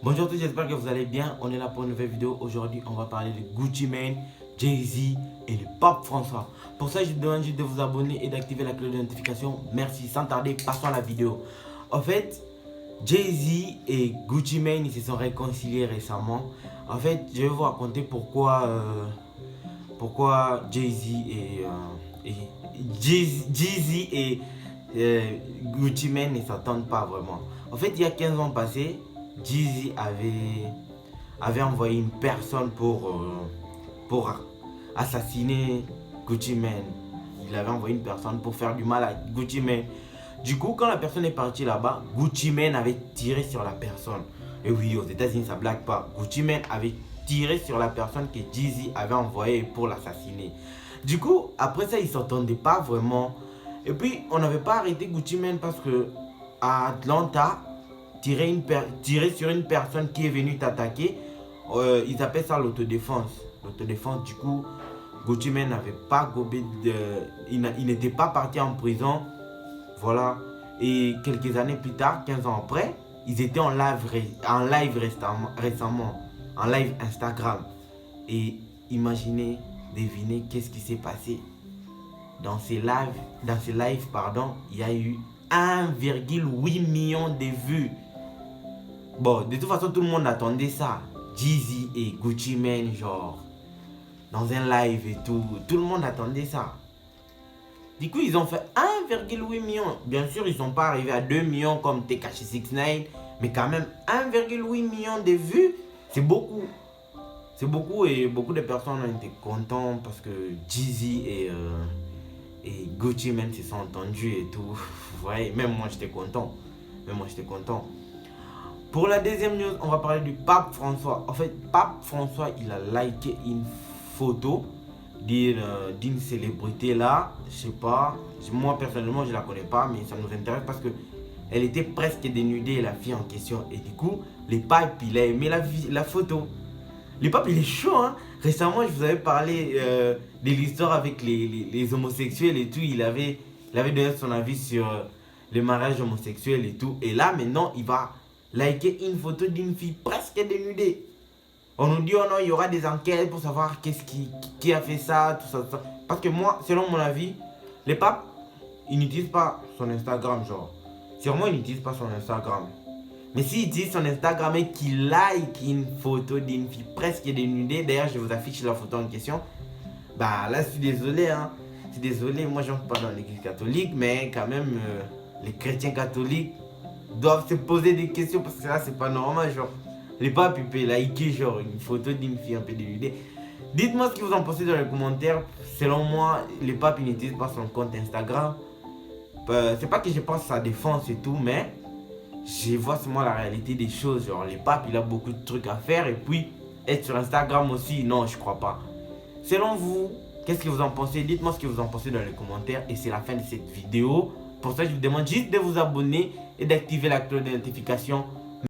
Bonjour à tous, j'espère que vous allez bien. On est là pour une nouvelle vidéo. Aujourd'hui, on va parler de Gucci Mane, Jay-Z et le Pape François. Pour ça, je vous demande juste de vous abonner et d'activer la cloche de notification. Merci. Sans tarder, passons à la vidéo. En fait, Jay-Z et Gucci Mane, ils se sont réconciliés récemment. En fait, je vais vous raconter pourquoi Jay-Z et Gucci Mane ne s'entendent pas vraiment. En fait, il y a 15 ans passés, Jay-Z avait envoyé une personne pour assassiner Gucci Mane. Il avait envoyé une personne pour faire du mal à Gucci Mane. Du coup, quand la personne est partie là-bas, Gucci Mane avait tiré sur la personne. Et oui, aux États-Unis, ça blague pas. Gucci Mane avait tiré sur la personne que Jay-Z avait envoyée pour l'assassiner. Du coup, après ça, ils ne s'entendaient pas vraiment. Et puis, on n'avait pas arrêté Gucci Mane parce que à Atlanta, tirer sur une personne qui est venue t'attaquer, ils appellent ça l'autodéfense. L'autodéfense, du coup, Gucci Mane n'avait pas gobé il n'était pas parti en prison. Voilà. Et quelques années plus tard, 15 ans après, ils étaient en live récemment, en live Instagram. Et imaginez, devinez qu'est-ce qui s'est passé. Dans ces lives, il y a eu 1,8 million de vues. Bon, de toute façon, tout le monde attendait ça. Jay-Z et Gucci Mane, genre, dans un live et tout. Tout le monde attendait ça. Du coup, ils ont fait 1,8 million. Bien sûr, ils ne sont pas arrivés à 2 millions comme Tekashi 69, mais quand même 1,8 million de vues, c'est beaucoup. C'est beaucoup et beaucoup de personnes ont été contents parce que Jay-Z et Gucci Mane se sont entendus et tout. Vous voyez, même moi j'étais content. Pour la deuxième news, on va parler du Pape François. En fait, Pape François, il a liké une photo d'une célébrité là. Je sais pas, moi personnellement je la connais pas, mais ça nous intéresse parce que elle était presque dénudée, la fille en question. Et du coup, le Pape, il a aimé la photo. Le Pape, il est chaud, hein. Récemment, je vous avais parlé de l'histoire avec les homosexuels et tout. Il avait donné son avis sur le mariage homosexuel et tout. Et là, maintenant, il va liker une photo d'une fille presque dénudée. On nous dit, oh non, il y aura des enquêtes pour savoir qui a fait ça, tout ça, tout ça. Parce que moi, selon mon avis, le Pape, il n'utilise pas son Instagram, genre. Sûrement, il n'utilise pas son Instagram. Mais s'il utilise son Instagram et qu'il like une photo d'une fille presque dénudée, d'ailleurs je vous affiche la photo en question, bah là je suis désolé, hein. Je suis désolé, moi je n'entre pas dans l'église catholique, mais quand même les chrétiens catholiques doivent se poser des questions parce que là c'est pas normal, genre. Les papes ils peuvent liker genre une photo d'une fille un peu dénudée. Dites-moi ce que vous en pensez dans les commentaires. Selon moi, les papes ils n'utilisent pas son compte Instagram. C'est pas que je pense à sa défense et tout, mais je vois seulement la réalité des choses. Genre, les papes, il a beaucoup de trucs à faire. Et puis, être sur Instagram aussi, non, je crois pas. Selon vous, qu'est-ce que vous en pensez? Dites-moi ce que vous en pensez dans les commentaires. Et c'est la fin de cette vidéo. Pour ça, je vous demande juste de vous abonner et d'activer la cloche de notification